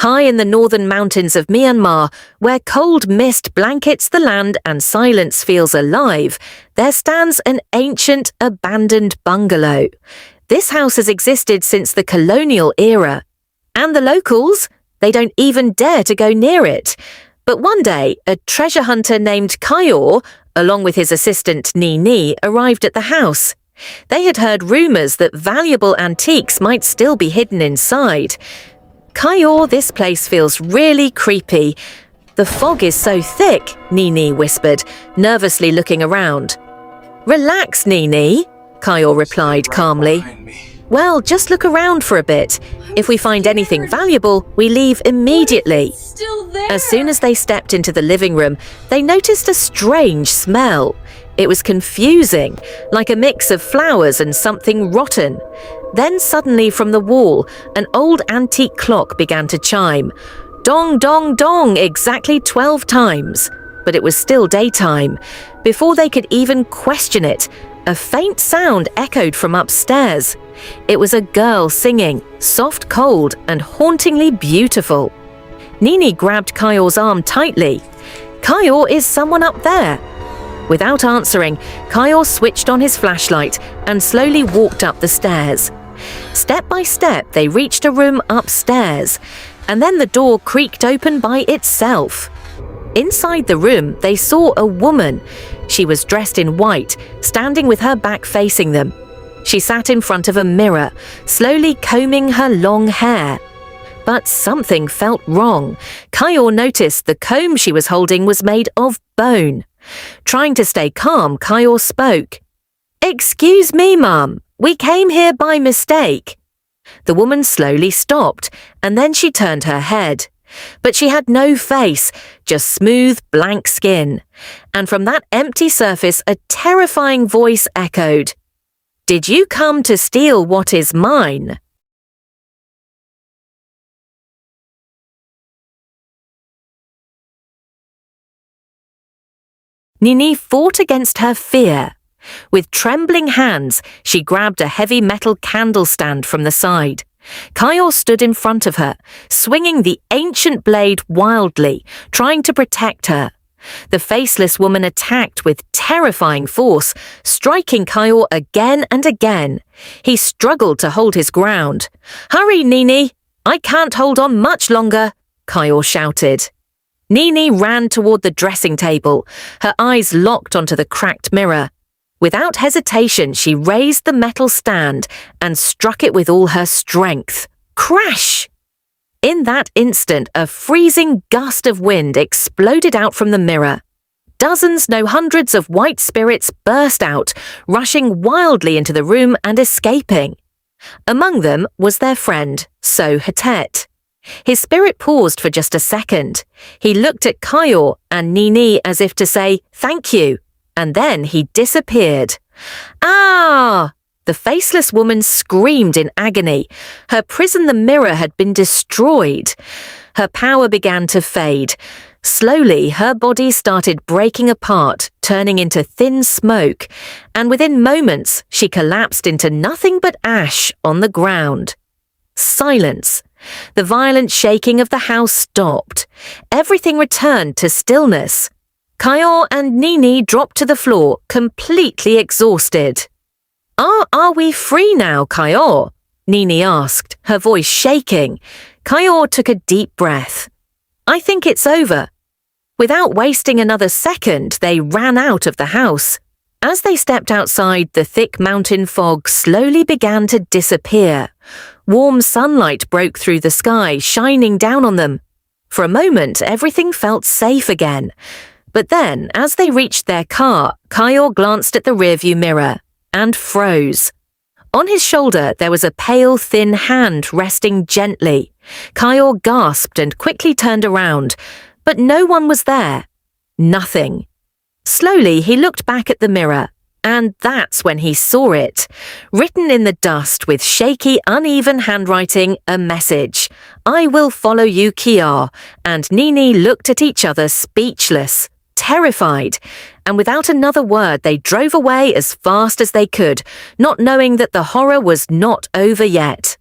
High in the northern mountains of Myanmar, where cold mist blankets the land and silence feels alive, there stands an ancient, abandoned bungalow. This house has existed since the colonial era. And the locals? They don't even dare to go near it. But one day, a treasure hunter named Kayor, along with his assistant Nini, arrived at the house. They had heard rumors that valuable antiques might still be hidden inside. Kayor, this place feels really creepy. The fog is so thick, Nini whispered, nervously looking around. Relax, Nini, Kayor replied calmly. Well, just look around for a bit. If we find anything valuable, we leave immediately. As soon as they stepped into the living room, they noticed a strange smell. It was confusing, like a mix of flowers and something rotten. Then suddenly from the wall, an old antique clock began to chime. Dong, dong, dong, exactly 12 times. But it was still daytime. Before they could even question it, a faint sound echoed from upstairs. It was a girl singing, soft, cold, and hauntingly beautiful. Nini grabbed Kayor's arm tightly. Kayor, is someone up there? Without answering, Kayor switched on his flashlight and slowly walked up the stairs. Step by step, they reached a room upstairs, and then the door creaked open by itself. Inside the room, they saw a woman. She was dressed in white, standing with her back facing them. She sat in front of a mirror, slowly combing her long hair. But something felt wrong. Kayor noticed the comb she was holding was made of bone. Trying to stay calm, Kayor spoke. "Excuse me, Mum. We came here by mistake." The woman slowly stopped, and then she turned her head. But she had no face, just smooth, blank skin. And from that empty surface, a terrifying voice echoed. "Did you come to steal what is mine?" Nini fought against her fear. With trembling hands, she grabbed a heavy metal candle stand from the side. Kayor stood in front of her, swinging the ancient blade wildly, trying to protect her. The faceless woman attacked with terrifying force, striking Kayor again and again. He struggled to hold his ground. "Hurry, Nini! I can't hold on much longer," Kayor shouted. Nini ran toward the dressing table, her eyes locked onto the cracked mirror. Without hesitation, she raised the metal stand and struck it with all her strength. Crash! In that instant, a freezing gust of wind exploded out from the mirror. Dozens, no hundreds of white spirits burst out, rushing wildly into the room and escaping. Among them was their friend, So Hatet. His spirit paused for just a second. He looked at Kayor and Nini as if to say, "Thank you." And then he disappeared. "Ah!" The faceless woman screamed in agony. Her prison, the mirror, had been destroyed. Her power began to fade. Slowly, her body started breaking apart, turning into thin smoke, and within moments, she collapsed into nothing but ash on the ground. Silence. The violent shaking of the house stopped. Everything returned to stillness. Kayor and Nini dropped to the floor, completely exhausted. Are we free now, Kayor?" Nini asked, her voice shaking. Kayor took a deep breath. "I think it's over." Without wasting another second, they ran out of the house. As they stepped outside, the thick mountain fog slowly began to disappear. Warm sunlight broke through the sky, shining down on them. For a moment, everything felt safe again. But then, as they reached their car, Kayor glanced at the rearview mirror and froze. On his shoulder, there was a pale, thin hand resting gently. Kayor gasped and quickly turned around, but no one was there. Nothing. Slowly, he looked back at the mirror, and that's when he saw it. Written in the dust with shaky, uneven handwriting, a message. "I will follow you, Kiar," and Nini looked at each other speechless. Terrified, and without another word they drove away as fast as they could, not knowing that the horror was not over yet.